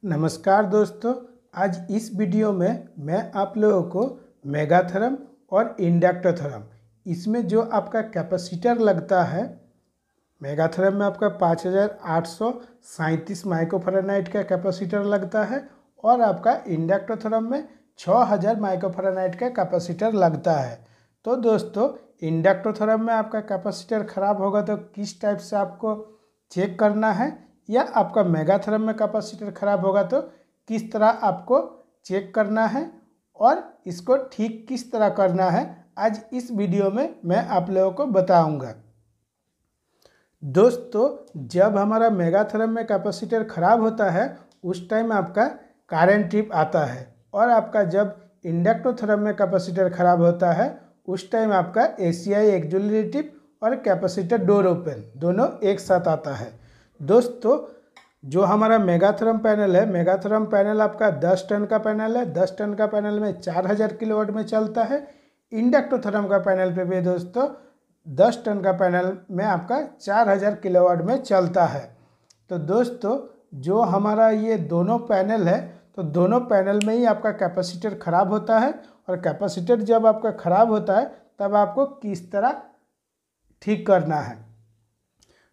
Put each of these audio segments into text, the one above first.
नमस्कार दोस्तों। आज इस वीडियो में मैं आप लोगों को मेगा थर्म और इंडक्टर थर्म इसमें जो आपका कैपेसिटर लगता है, मेगा थर्म में आपका 5837 माइक्रोफैराड का कैपेसिटर लगता है और आपका इंडक्टर थर्म में 6000 माइक्रोफैराड का कैपेसिटर लगता है। तो दोस्तों, इंडक्टर थर्म में आपका कैपेसिटर ख़राब होगा तो किस टाइप से आपको चेक करना है, या आपका मेगा थर्म में कैपेसिटर ख़राब होगा तो किस तरह आपको चेक करना है और इसको ठीक किस तरह करना है, आज इस वीडियो में मैं आप लोगों को बताऊंगा। दोस्तों, जब हमारा मेगा थर्म में कैपेसिटर ख़राब होता है उस टाइम आपका करंट ट्रिप आता है, और आपका जब इंडक्टर थर्म में कैपेसिटर ख़राब होता है उस टाइम आपका एसीआई एक्सिलरी ट्रिप और कैपेसिटर डोर ओपन दोनों एक साथ आता है। दोस्तों, जो हमारा मेगा थर्म पैनल है, मेगा थर्म पैनल आपका 10 टन का पैनल है। 10 टन का पैनल में 4000 किलोवाट में चलता है। इंडक्टर थर्म का पैनल पे भी दोस्तों 10 टन का पैनल में आपका 4000 किलोवाट में चलता है। तो दोस्तों, जो हमारा ये दोनों पैनल है, तो दोनों पैनल में ही आपका कैपेसिटर ख़राब होता है, और कैपेसिटर जब आपका ख़राब होता है तब आपको किस तरह ठीक करना है।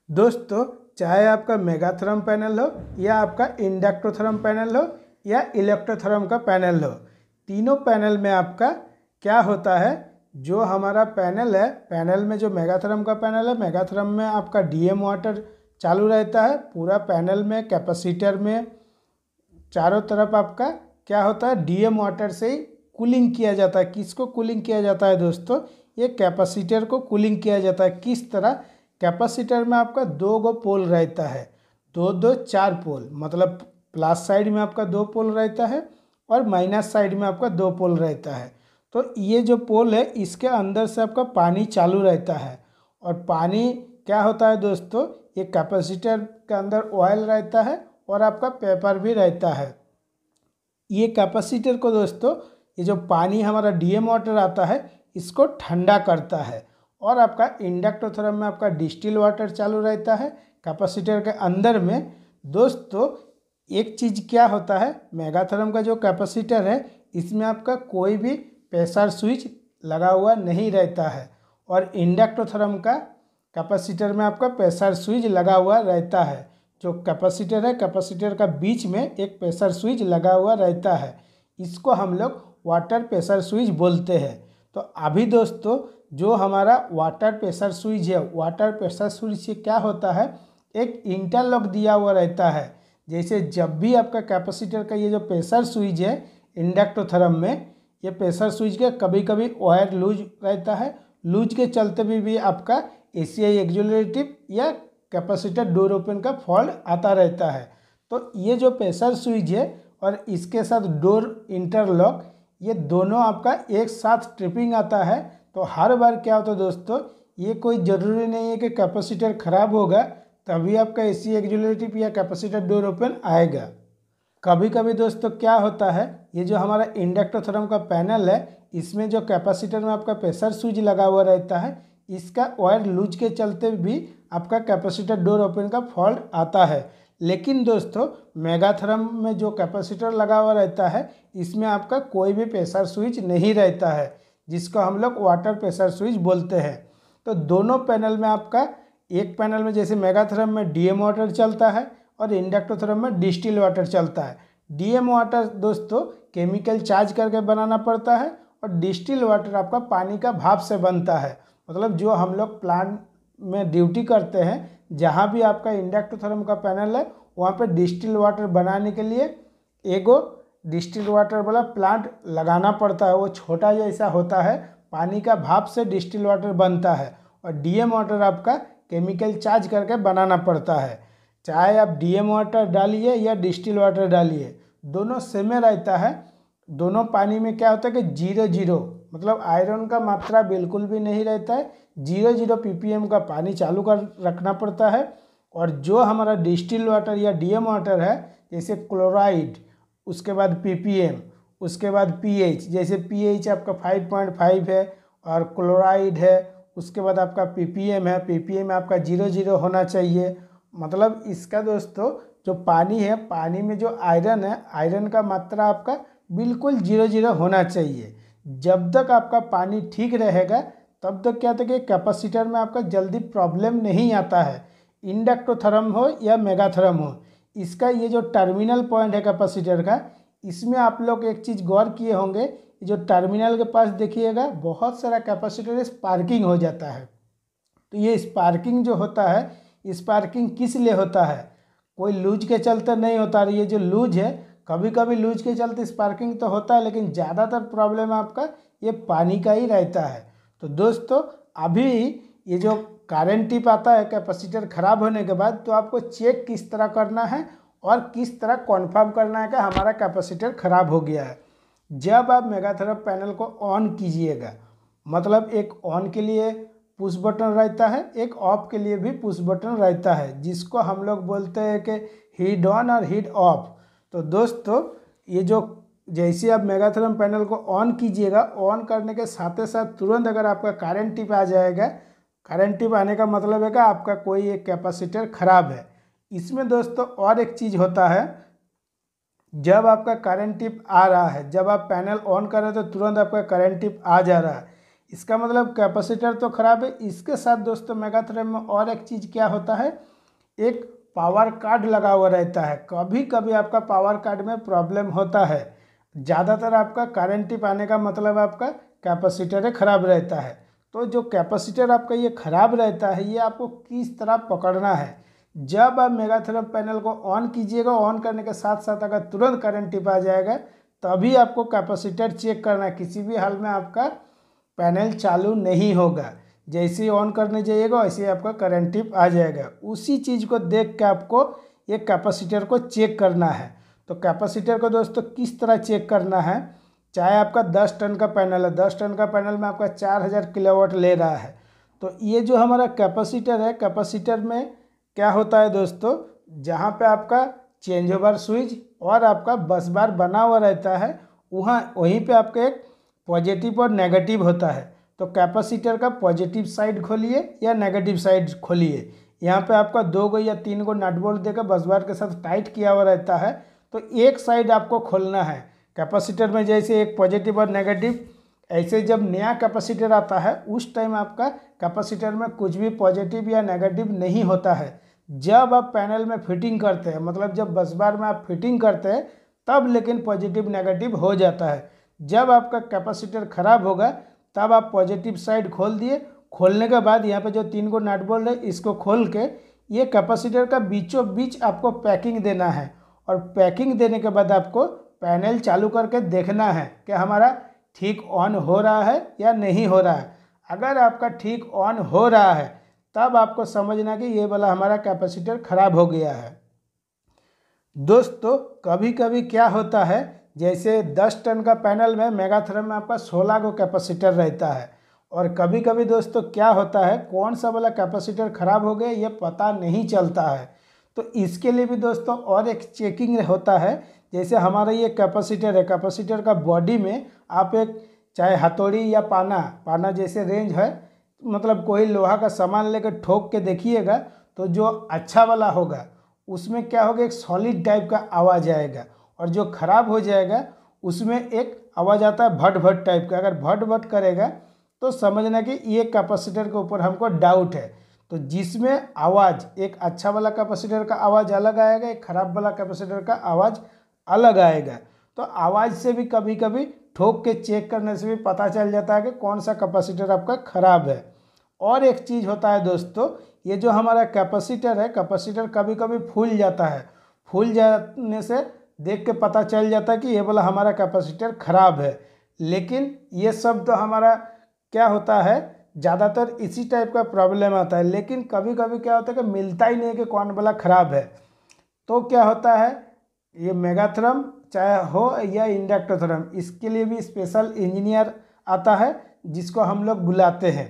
दोस्तों, चाहे आपका मेगा थर्म पैनल हो या आपका इंडक्टर थर्म पैनल हो या इलेक्ट्रो थर्म का पैनल हो, तीनों पैनल में आपका क्या होता है, जो हमारा पैनल है, पैनल में जो मेगा थर्म का पैनल है, मेगा थर्म में आपका डीएम वाटर चालू रहता है। पूरा पैनल में कैपेसिटर में चारों तरफ आपका क्या होता है, डीएम वाटर से ही कूलिंग किया जाता है। किसको कूलिंग किया जाता है दोस्तों? ये कैपेसिटर को कूलिंग किया जाता है। किस तरह? कैपेसिटर में आपका 2 पोल रहता है, 4 पोल, मतलब प्लस साइड में आपका 2 पोल रहता है और माइनस साइड में आपका 2 पोल रहता है। तो ये जो पोल है इसके अंदर से आपका पानी चालू रहता है, और पानी क्या होता है दोस्तों, ये कैपेसिटर के अंदर ऑयल रहता है और आपका पेपर भी रहता है। ये कैपेसिटर को दोस्तों, ये जो पानी हमारा डीएम वाटर आता है इसको ठंडा करता है, और आपका इंडक्टर थर्म में आपका डिस्टिल वाटर चालू रहता है कैपेसिटर के अंदर में। दोस्तों, एक चीज़ क्या होता है, मेगा थर्म का जो कैपेसिटर है इसमें आपका कोई भी प्रेशर स्विच लगा हुआ नहीं रहता है, और इंडक्टर थर्म का कैपेसिटर में आपका प्रेशर स्विच लगा हुआ रहता है। जो कैपेसिटर है, कैपेसिटर का बीच में एक प्रेशर स्विच लगा हुआ रहता है, इसको हम लोग वाटर प्रेशर स्विच बोलते हैं। तो अभी दोस्तों, जो हमारा वाटर प्रेशर स्विच है, वाटर प्रेशर स्विच से क्या होता है, एक इंटरलॉक दिया हुआ रहता है। जैसे जब भी आपका कैपेसिटर का ये जो प्रेशर स्विच है इंडक्टर थर्म में, ये प्रेशर स्विच के कभी कभी वायर लूज रहता है, लूज के चलते भी आपका एसीआई एक्सिलरी ट्रिप या कैपेसिटर डोर ओपन का फॉल्ट आता रहता है। तो ये जो प्रेशर स्विच है और इसके साथ डोर इंटरलॉक, ये दोनों आपका एक साथ ट्रिपिंग आता है। तो हर बार क्या होता है दोस्तों, ये कोई ज़रूरी नहीं है कि कैपेसिटर ख़राब होगा तभी आपका एसी एक्सिलरी ट्रिप या कैपेसिटर डोर ओपन आएगा। कभी कभी दोस्तों क्या होता है, ये जो हमारा इंडक्टर थर्म का पैनल है इसमें जो कैपेसिटर में आपका प्रेशर स्विच लगा हुआ रहता है, इसका वायर लूज के चलते भी आपका कैपेसिटर डोर ओपन का फॉल्ट आता है। लेकिन दोस्तों, मेगा थर्म में जो कैपेसिटर लगा हुआ रहता है इसमें आपका कोई भी प्रेशर स्विच नहीं रहता है, जिसको हम लोग वाटर प्रेशर स्विच बोलते हैं। तो दोनों पैनल में आपका, एक पैनल में जैसे मेगा थर्म में डीएम वाटर चलता है और इंडक्टर थर्म में डिस्टिल वाटर चलता है। डीएम वाटर दोस्तों केमिकल चार्ज करके बनाना पड़ता है, और डिस्टिल वाटर आपका पानी का भाप से बनता है। मतलब जो हम लोग प्लांट में ड्यूटी करते हैं, जहाँ भी आपका इंडक्टर थर्म का पैनल है वहाँ पे डिस्टिल वाटर बनाने के लिए एगो डिस्टिल वाटर वाला प्लांट लगाना पड़ता है। वो छोटा जैसा होता है, पानी का भाप से डिस्टिल वाटर बनता है, और डीएम वाटर आपका केमिकल चार्ज करके बनाना पड़ता है। चाहे आप डीएम वाटर डालिए या डिस्टिल वाटर डालिए, दोनों सेम रहता है। दोनों पानी में क्या होता है कि 0-0, मतलब आयरन का मात्रा बिल्कुल भी नहीं रहता है। 0-0 ppm का पानी चालू कर रखना पड़ता है। और जो हमारा डिस्टिल वाटर या डीएम वाटर है, जैसे क्लोराइड, उसके बाद ppm, उसके बाद pH, जैसे pH आपका 5.5 है और क्लोराइड है, उसके बाद आपका ppm है, ppm आपका 0-0 होना चाहिए। मतलब इसका दोस्तों जो पानी है, पानी में जो आयरन है, आयरन का मात्रा आपका बिल्कुल 0 होना चाहिए। जब तक आपका पानी ठीक रहेगा तब तक क्या होता है कि कैपेसिटर में आपका जल्दी प्रॉब्लम नहीं आता है। इंडक्टोथर्म हो या मेगाथर्म हो, इसका ये जो टर्मिनल पॉइंट है कैपेसिटर का, इसमें आप लोग एक चीज़ गौर किए होंगे, जो टर्मिनल के पास देखिएगा बहुत सारा कैपेसिटर स्पार्किंग हो जाता है। तो ये स्पार्किंग जो होता है, स्पार्किंग किस लिए होता है? कोई लूज के चलते नहीं होता। ये जो लूज है, कभी कभी लूज के चलते स्पार्किंग तो होता है, लेकिन ज़्यादातर प्रॉब्लम आपका ये पानी का ही रहता है। तो दोस्तों अभी ये जो करंट टिप आता है कैपेसिटर ख़राब होने के बाद, तो आपको चेक किस तरह करना है और किस तरह कन्फर्म करना है कि हमारा कैपेसिटर ख़राब हो गया है। जब आप मेगाथर्म पैनल को ऑन कीजिएगा, मतलब एक ऑन के लिए पुश बटन रहता है, एक ऑफ के लिए भी पुश बटन रहता है, जिसको हम लोग बोलते हैं कि हीट ऑन और हीट ऑफ। तो दोस्तों ये जो जैसे आप मेगाथर्म पैनल को ऑन कीजिएगा, ऑन करने के साथ साथ तुरंत अगर आपका करंट टिप आ जाएगा, करंट टिप आने का मतलब है कि आपका कोई एक कैपेसिटर ख़राब है। इसमें दोस्तों और एक चीज़ होता है, जब आपका करंट टिप आ रहा है, जब आप पैनल ऑन कर रहे हैं तो तुरंत आपका करंट टिप आ जा रहा है, इसका मतलब कैपेसिटर तो ख़राब है। इसके साथ दोस्तों मेगाथर्म में और एक चीज़ क्या होता है, एक पावर कार्ड लगा हुआ रहता है। कभी कभी आपका पावर कार्ड में प्रॉब्लम होता है। ज़्यादातर आपका करंट टिप आने का मतलब आपका कैपेसिटर ख़राब रहता है। तो जो कैपेसिटर आपका ये ख़राब रहता है, ये आपको किस तरह पकड़ना है, जब आप मेगाथर्म पैनल को ऑन कीजिएगा, ऑन करने के साथ साथ अगर तुरंत करंट टिप आ जाएगा, तभी आपको कैपेसिटर चेक करना है। किसी भी हाल में आपका पैनल चालू नहीं होगा। जैसे ही ऑन करने जाइएगा वैसे ही आपका करंट टिप आ जाएगा। उसी चीज़ को देख के आपको ये कैपेसिटर को चेक करना है। तो कैपेसिटर को दोस्तों किस तरह चेक करना है, चाहे आपका 10 टन का पैनल है, 10 टन का पैनल में आपका 4000 किलोवाट ले रहा है, तो ये जो हमारा कैपेसिटर है, कैपेसिटर में क्या होता है दोस्तों, जहाँ पे आपका चेंज ओवर स्विच और आपका बस बार बना हुआ रहता है, वहीं पे आपका एक पॉजिटिव और नेगेटिव होता है। तो कैपेसिटर का पॉजिटिव साइड खोलिए या नेगेटिव साइड खोलिए। यहाँ पे आपका 2 या 3 नट बोल्ट देकर बस बार के साथ टाइट किया हुआ रहता है, तो एक साइड आपको खोलना है। कैपेसिटर में जैसे एक पॉजिटिव और नेगेटिव, ऐसे जब नया कैपेसिटर आता है उस टाइम आपका कैपेसिटर में कुछ भी पॉजिटिव या नेगेटिव नहीं होता है। जब आप पैनल में फिटिंग करते हैं, मतलब जब बस बार में आप फिटिंग करते हैं, तब लेकिन पॉजिटिव नेगेटिव हो जाता है। जब आपका कैपेसिटर ख़राब होगा तब आप पॉजिटिव साइड खोल दिए। खोलने के बाद यहाँ पे जो 3 नट बोल्ट है, इसको खोल के ये कैपेसिटर का बीचों बीच आपको पैकिंग देना है। और पैकिंग देने के बाद आपको पैनल चालू करके देखना है कि हमारा ठीक ऑन हो रहा है या नहीं हो रहा है। अगर आपका ठीक ऑन हो रहा है तब आपको समझना कि ये वाला हमारा कैपेसिटर ख़राब हो गया है। दोस्तों कभी कभी क्या होता है, जैसे 10 टन का पैनल में मेगाथर्म में आपका 16 को कैपेसिटर रहता है, और कभी कभी दोस्तों क्या होता है, कौन सा वाला कैपेसिटर ख़राब हो गया ये पता नहीं चलता है। तो इसके लिए भी दोस्तों और एक चेकिंग होता है। जैसे हमारा ये कैपेसिटर है, कैपेसिटर का बॉडी में आप एक चाहे हथौड़ी या पाना जैसे रेंज है, मतलब कोई लोहा का सामान लेकर ठोक के देखिएगा, तो जो अच्छा वाला होगा उसमें क्या होगा, एक सॉलिड टाइप का आवाज़ आएगा, और जो ख़राब हो जाएगा उसमें एक आवाज़ आता है भट भट टाइप का। अगर भट भट करेगा तो समझना कि ये कैपेसिटर के ऊपर हमको डाउट है। तो जिसमें आवाज़, एक अच्छा वाला कैपेसिटर का आवाज़ अलग आएगा, एक ख़राब वाला कैपेसिटर का आवाज़ अलग आएगा। तो आवाज़ से भी कभी कभी ठोक के चेक करने से भी पता चल जाता है कि कौन सा कैपेसिटर आपका ख़राब है। और एक चीज़ होता है दोस्तों, ये जो हमारा कैपेसिटर है, कैपेसिटर कभी कभी फूल जाता है। फूल जाने से देख के पता चल जाता है कि ये वाला हमारा कैपेसिटर ख़राब है। लेकिन ये सब तो हमारा क्या होता है, ज़्यादातर इसी टाइप का प्रॉब्लम आता है। लेकिन कभी कभी क्या होता है कि मिलता ही नहीं है कि कौन वाला ख़राब है। तो क्या होता है, ये मेगाथर्म चाहे हो या इंडक्टोथर्म, इसके लिए भी स्पेशल इंजीनियर आता है जिसको हम लोग बुलाते हैं।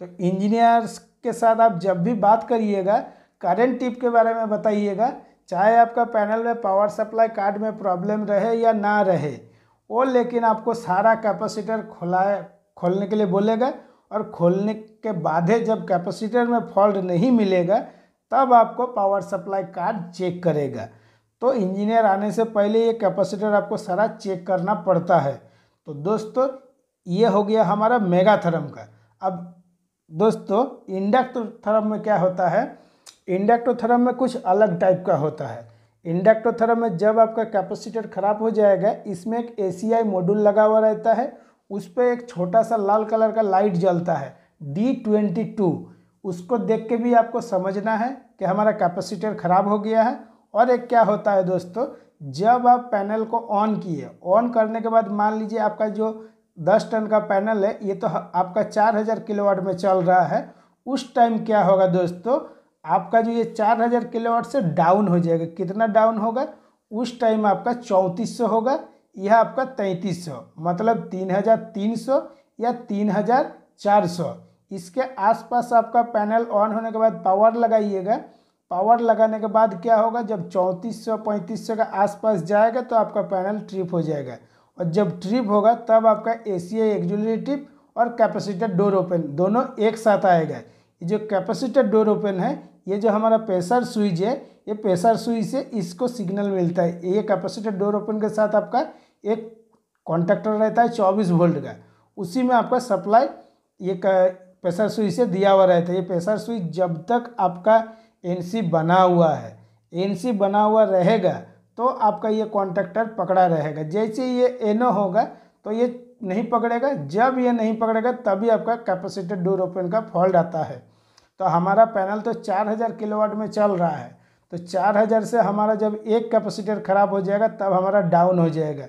तो इंजीनियर्स के साथ आप जब भी बात करिएगा, करंट टिप के बारे में बताइएगा, चाहे आपका पैनल में पावर सप्लाई कार्ड में प्रॉब्लम रहे या ना रहे, वो लेकिन आपको सारा कैपेसिटर खोलने के लिए बोलेगा। और खोलने के बाद जब कैपेसिटर में फॉल्ट नहीं मिलेगा तब आपको पावर सप्लाई कार्ड चेक करेगा। तो इंजीनियर आने से पहले ये कैपेसिटर आपको सारा चेक करना पड़ता है। तो दोस्तों ये हो गया हमारा मेगाथर्म का। अब दोस्तों इंडक्टोथर्म में क्या होता है, इंडक्टोथर्म में कुछ अलग टाइप का होता है। इंडक्टोथर्म में जब आपका कैपेसिटर खराब हो जाएगा, इसमें एक ACI मॉड्यूल लगा हुआ रहता है, उस पर एक छोटा सा लाल कलर का लाइट जलता है D22। उसको देख के भी आपको समझना है कि हमारा कैपेसिटर खराब हो गया है। और एक क्या होता है दोस्तों, जब आप पैनल को ऑन किए, ऑन करने के बाद मान लीजिए आपका जो 10 टन का पैनल है, ये तो आपका 4000 किलोवाट में चल रहा है, उस टाइम क्या होगा दोस्तों, आपका जो ये 4000 किलोवाट से डाउन हो जाएगा। कितना डाउन होगा, उस टाइम आपका 3400 होगा, यह आपका 3300, मतलब 3300 या 3400। इसके आसपास आपका पैनल ऑन होने के बाद पावर लगाइएगा। पावर लगाने के बाद क्या होगा, जब 3400 3500 का आसपास जाएगा तो आपका पैनल ट्रिप हो जाएगा। और जब ट्रिप होगा तब आपका ACI एक्जुलेटिव और कैपेसिटर डोर ओपन दोनों एक साथ आएगा। ये जो कैपेसिटर डोर ओपन है, ये जो हमारा प्रेशर स्विच है, ये प्रेशर स्विच से इसको सिग्नल मिलता है। ये कैपेसिटर डोर ओपन के साथ आपका एक कॉन्टैक्टर रहता है 24 वोल्ट का, उसी में आपका सप्लाई ये प्रेशर स्विच से दिया हुआ रहता है। ये प्रेशर स्विच जब तक आपका NC बना हुआ है, NC बना हुआ रहेगा तो आपका ये कॉन्टैक्टर पकड़ा रहेगा। जैसे ये NO होगा तो ये नहीं पकड़ेगा, जब ये नहीं पकड़ेगा तभी आपका कैपेसिटर डोर ओपन का फॉल्ट आता है। तो हमारा पैनल तो 4000 किलोवाट में चल रहा है, तो 4000 से हमारा जब एक कैपेसिटर खराब हो जाएगा तब हमारा डाउन हो जाएगा।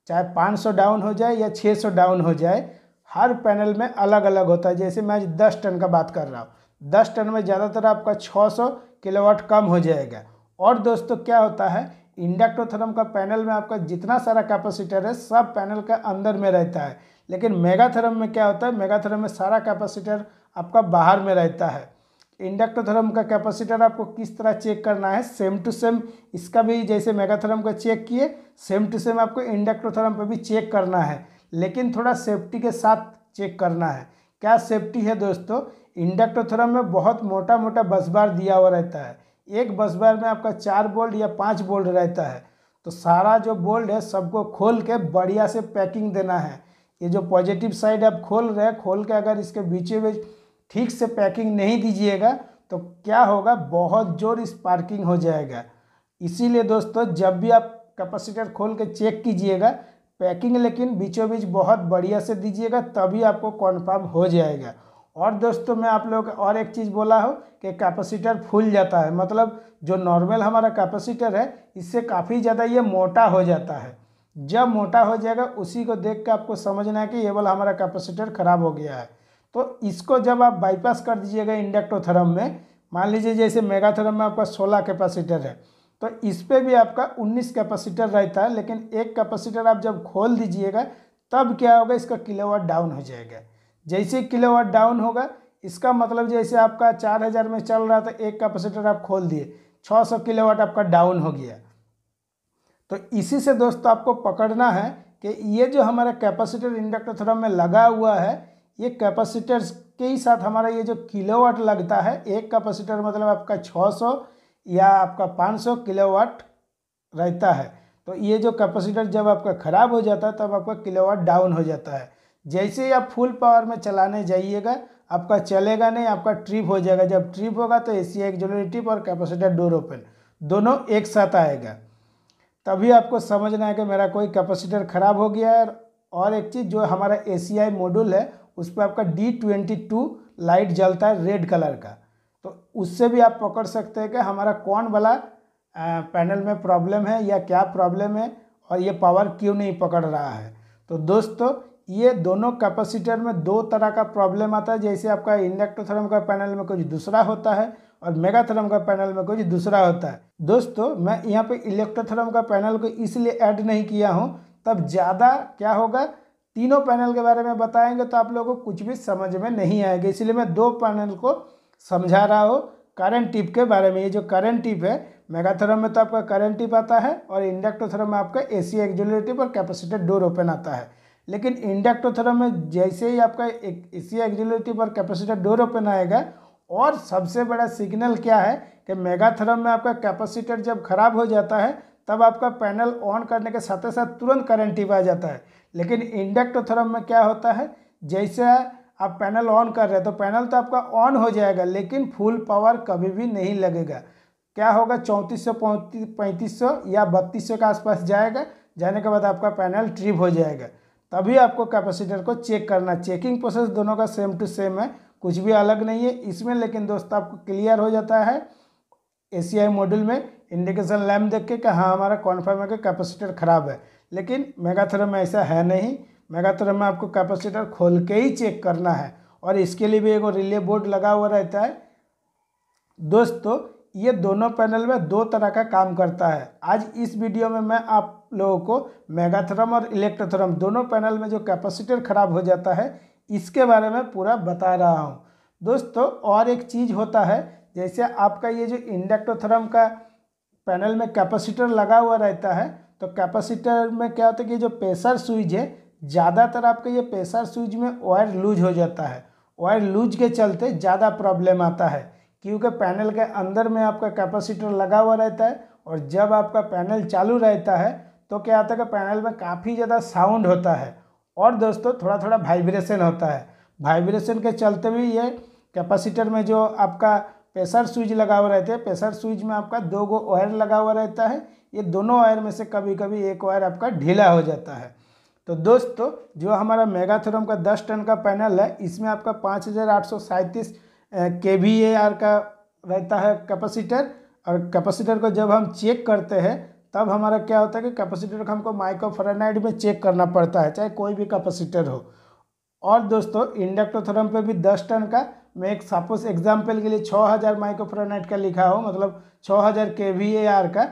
चाहे 500 डाउन हो जाए या 600 डाउन हो जाए, हर पैनल में अलग अलग होता है। जैसे मैं 10 टन का बात कर रहा हूँ, 10 टन में ज़्यादातर आपका 600 किलोवाट कम हो जाएगा। और दोस्तों क्या होता है, इंडक्टोथर्म का पैनल में आपका जितना सारा कैपेसिटर है सब पैनल का अंदर में रहता है। लेकिन मेगाथर्म में क्या होता है, मेगाथर्म में सारा कैपेसिटर आपका बाहर में रहता है। इंडक्टोथर्म का कैपेसिटर आपको किस तरह चेक करना है, सेम टू सेम इसका भी जैसे मेगाथर्म का चेक किए, सेम टू सेम आपको इंडक्टोथर्म पर भी चेक करना है, लेकिन थोड़ा सेफ्टी के साथ चेक करना है। क्या सेफ्टी है दोस्तों, इंडक्टोथर्म में बहुत मोटा मोटा बसबार दिया हुआ रहता है। एक बसबार में आपका 4 बोल्ट या 5 बोल्ट रहता है। तो सारा जो बोल्ट है सबको खोल के बढ़िया से पैकिंग देना है। ये जो पॉजिटिव साइड आप खोल रहे हैं, खोल के अगर इसके बीचों बीच ठीक से पैकिंग नहीं दीजिएगा तो क्या होगा, बहुत जोर स्पार्किंग हो जाएगा। इसीलिए दोस्तों जब भी आप कैपेसिटर खोल के चेक कीजिएगा, पैकिंग लेकिन बीचों बीच बहुत बढ़िया से दीजिएगा, तभी आपको कन्फर्म हो जाएगा। और दोस्तों मैं आप लोगों को और एक चीज़ बोला हो कि कैपेसिटर फूल जाता है, मतलब जो नॉर्मल हमारा कैपेसिटर है इससे काफ़ी ज़्यादा ये मोटा हो जाता है। जब मोटा हो जाएगा उसी को देख के आपको समझना है कि ये वाला हमारा कैपेसिटर ख़राब हो गया है। तो इसको जब आप बाईपास कर दीजिएगा इंडक्टोथर्म में, मान लीजिए जैसे मेगाथर्म में आपका 16 कैपेसिटर है, तो इस पर भी आपका 19 कैपेसिटर रहता है। लेकिन एक कैपेसिटर आप जब खोल दीजिएगा तब क्या होगा, इसका किलोवाट डाउन हो जाएगा। जैसे किलोवाट डाउन होगा, इसका मतलब जैसे आपका 4000 में चल रहा था, एक कैपेसिटर आप खोल दिए, 600 किलोवाट आपका डाउन हो गया। तो इसी से दोस्तों आपको पकड़ना है कि ये जो हमारा कैपेसिटर इंडक्टोथर्म में लगा हुआ है, ये कैपेसिटर के ही साथ हमारा ये जो किलोवाट लगता है, एक कैपेसिटर मतलब आपका 600 या आपका 500 किलोवाट रहता है। तो ये जो कैपेसिटर जब आपका ख़राब हो जाता है तब आपका किलोवाट डाउन हो जाता है। जैसे ही आप फुल पावर में चलाने जाइएगा आपका चलेगा नहीं, आपका ट्रिप हो जाएगा। जब ट्रिप होगा तो ACI एक्जुलेटिव और कैपेसिटर डोर ओपन दोनों एक साथ आएगा, तभी आपको समझना है कि मेरा कोई कैपेसिटर ख़राब हो गया है। और एक चीज़, जो हमारा ACI मॉड्यूल है उस पर आपका D22 लाइट जलता है रेड कलर का, तो उससे भी आप पकड़ सकते हैं कि हमारा कौन वाला पैनल में प्रॉब्लम है या क्या प्रॉब्लम है और ये पावर क्यों नहीं पकड़ रहा है। तो दोस्तों ये दोनों कैपेसिटर में दो तरह का प्रॉब्लम आता है। जैसे आपका इंडक्टोथर्म का पैनल में कुछ दूसरा होता है और मेगाथर्म का पैनल में कुछ दूसरा होता है। दोस्तों मैं यहाँ पे इलेक्ट्रोथर्म का पैनल को इसलिए ऐड नहीं किया हूँ, तब ज़्यादा क्या होगा, तीनों पैनल के बारे में बताएंगे तो आप लोगों को कुछ भी समझ में नहीं आएगा, इसलिए मैं दो पैनल को समझा रहा हूँ करंट टिप के बारे में। ये जो करंट टिप है, मेगाथर्म में तो आपका करंट टिप आता है और इंडक्टोथर्म में आपका ACI एक्जुलेटिव और कैपेसिटर डोर ओपन आता है। लेकिन इंडक्टोथर्म में जैसे ही आपका ACI एक्जुलेटिव और कैपेसिटर डोर ओपन आएगा, और सबसे बड़ा सिग्नल क्या है कि मेगा थर्म में आपका कैपेसिटर जब खराब हो जाता है तब आपका पैनल ऑन करने के साथ साथ तुरंत करंट टिप आ जाता है। लेकिन इंडक्टर थर्म में क्या होता है, जैसे आप पैनल ऑन कर रहे हैं तो पैनल तो आपका ऑन हो जाएगा लेकिन फुल पावर कभी भी नहीं लगेगा। क्या होगा, 3400 3500 या 3200 के आसपास जाएगा, जाने के बाद आपका पैनल ट्रिप हो जाएगा। तभी आपको कैपेसिटर को चेक करना। चेकिंग प्रोसेस दोनों का सेम टू सेम है, कुछ भी अलग नहीं है इसमें। लेकिन दोस्तों आपको क्लियर हो जाता है ACI मॉड्यूल में इंडिकेशन लैम्प देख के कि हाँ हमारा कॉन्फर्म है कि कैपेसिटर ख़राब है। लेकिन मेगा थर्म में ऐसा है नहीं। मेगा थर्म में आपको कैपेसिटर खोल के ही चेक करना है और इसके लिए भी एक रिले बोर्ड लगा हुआ रहता है। दोस्तों ये दोनों पैनल में दो तरह का काम करता है। आज इस वीडियो में मैं आप लोगों को मेगा थर्म और इलेक्ट्रो थर्म दोनों पैनल में जो कैपेसिटर खराब हो जाता है इसके बारे में पूरा बता रहा हूँ। दोस्तों और एक चीज़ होता है, जैसे आपका ये जो इंडक्टर थर्म का पैनल में कैपेसिटर लगा हुआ रहता है तो कैपेसिटर में क्या होता है कि जो प्रेशर स्विच है, ज़्यादातर आपका ये प्रेशर स्विच में वायर लूज हो जाता है। वायर लूज के चलते ज़्यादा प्रॉब्लम आता है क्योंकि पैनल के अंदर में आपका कैपेसिटर लगा हुआ रहता है और जब आपका पैनल चालू रहता है तो क्या होता है कि पैनल में काफ़ी ज़्यादा साउंड होता है और दोस्तों थोड़ा थोड़ा वाइब्रेशन होता है। वाइब्रेशन के चलते भी ये कैपेसिटर में जो आपका प्रेशर स्विच लगा हुआ रहता है, प्रेशर स्विच में आपका 2 गो वायर लगा हुआ रहता है। ये दोनों वायर में से कभी कभी एक वायर आपका ढीला हो जाता है। तो दोस्तों जो हमारा मेगा थर्म का 10 टन का पैनल है इसमें आपका 5837 kVAR का रहता है कैपेसिटर। और कैपेसिटर को जब हम चेक करते हैं तब हमारा क्या होता है कि कैपेसिटर को हमको माइक्रोफैराड में चेक करना पड़ता है, चाहे कोई भी कैपेसिटर हो। और दोस्तों इंडक्टर थर्म पे भी 10 टन का, मैं एक सपोज एग्जाम्पल के लिए 6000 माइक्रोफैराड का लिखा हो, मतलब 6000 kVAR का।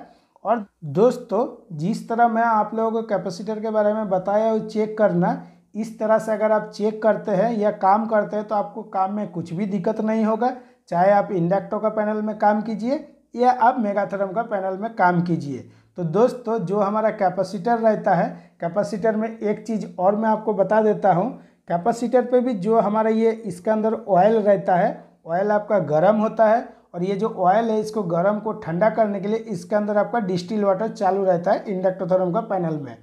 और दोस्तों जिस तरह मैं आप लोगों को कैपेसिटर के बारे में बताया वो चेक करना, इस तरह से अगर आप चेक करते हैं या काम करते हैं तो आपको काम में कुछ भी दिक्कत नहीं होगा। चाहे आप इंडक्टर का पैनल में काम कीजिए या आप मेगा थर्म का पैनल में काम कीजिए। तो दोस्तों जो हमारा कैपेसिटर रहता है, कैपेसिटर में एक चीज़ और मैं आपको बता देता हूँ। कैपेसिटर पे भी जो हमारा ये इसके अंदर ऑयल रहता है, ऑयल आपका गर्म होता है और ये जो ऑयल है इसको गर्म को ठंडा करने के लिए इसके अंदर आपका डिस्टिल वाटर चालू रहता है इंडक्टर थर्म का पैनल में।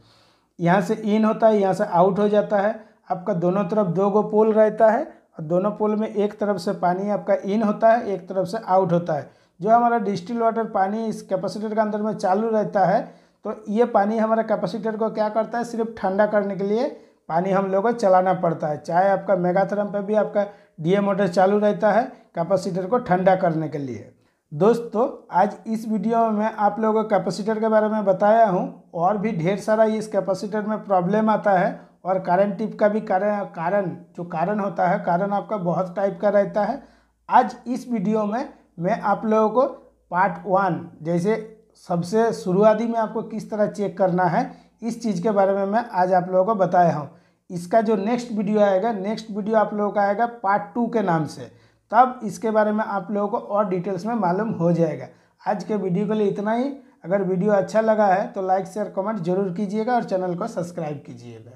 यहाँ से इन होता है, यहाँ से आउट हो जाता है। आपका दोनों तरफ 2 गो पोल रहता है और दोनों पोल में एक तरफ से पानी आपका इन होता है, एक तरफ से आउट होता है। जो हमारा डिस्टिल वाटर पानी इस कैपेसिटर के अंदर में चालू रहता है तो ये पानी हमारा कैपेसिटर को क्या करता है, सिर्फ ठंडा करने के लिए पानी हम लोग को चलाना पड़ता है। चाहे आपका मेगा थर्म पे भी आपका DA मोटर चालू रहता है कैपेसिटर को ठंडा करने के लिए। दोस्तों आज इस वीडियो में मैं आप लोगों को कैपेसिटर के बारे में बताया हूँ। और भी ढेर सारा इस कैपेसिटर में प्रॉब्लम आता है और करंट टिप का भी कारण होता है, कारण आपका बहुत टाइप का रहता है। आज इस वीडियो में मैं आप लोगों को पार्ट 1 जैसे सबसे शुरुआती में आपको किस तरह चेक करना है इस चीज़ के बारे में मैं आज आप लोगों को बताया हूँ। इसका जो नेक्स्ट वीडियो आएगा, नेक्स्ट वीडियो आप लोगों का आएगा पार्ट 2 के नाम से, तब इसके बारे में आप लोगों को और डिटेल्स में मालूम हो जाएगा। आज के वीडियो के लिए इतना ही। अगर वीडियो अच्छा लगा है तो लाइक शेयर कमेंट जरूर कीजिएगा और चैनल को सब्सक्राइब कीजिएगा।